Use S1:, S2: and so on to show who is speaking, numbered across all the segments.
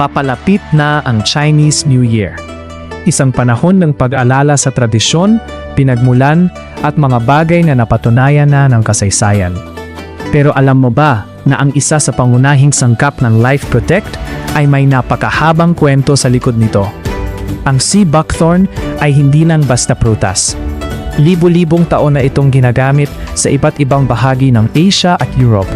S1: Papalapit na ang Chinese New Year. Isang panahon ng pag-alala sa tradisyon, pinagmulan, at mga bagay na napatunayan na ng kasaysayan. Pero alam mo ba na ang isa sa pangunahing sangkap ng Life Protect ay may napakahabang kwento sa likod nito? Ang sea buckthorn ay hindi lang basta prutas. Libo-libong taon na itong ginagamit sa iba't ibang bahagi ng Asia at Europe.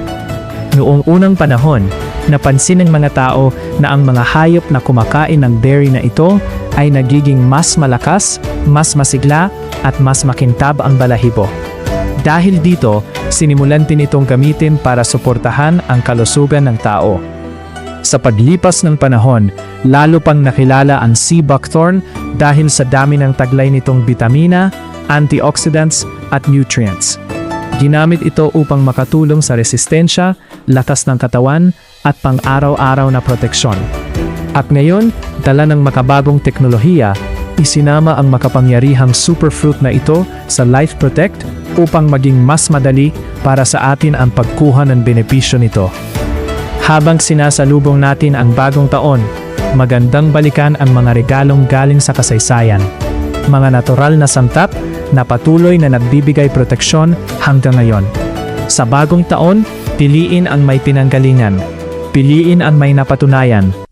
S1: Noong unang panahon, napansin ng mga tao na ang mga hayop na kumakain ng berry na ito ay nagiging mas malakas, mas masigla, at mas makintab ang balahibo. Dahil dito, sinimulan din itong gamitin para suportahan ang kalusugan ng tao. Sa paglipas ng panahon, lalo pang nakilala ang sea buckthorn dahil sa dami ng taglay nitong bitamina, antioxidants, at nutrients. Ginamit ito upang makatulong sa resistensya, lakas ng katawan, at pang-araw-araw na proteksyon. At ngayon, dala ng makabagong teknolohiya, isinama ang makapangyarihang superfruit na ito sa Life Protect upang maging mas madali para sa atin ang pagkuha ng benepisyo nito. Habang sinasalubong natin ang bagong taon, magandang balikan ang mga regalong galing sa kasaysayan. Mga natural na sangkap na patuloy na nagbibigay proteksyon hanggang ngayon. Sa bagong taon, piliin ang may pinanggalingan. Piliin ang may napatunayan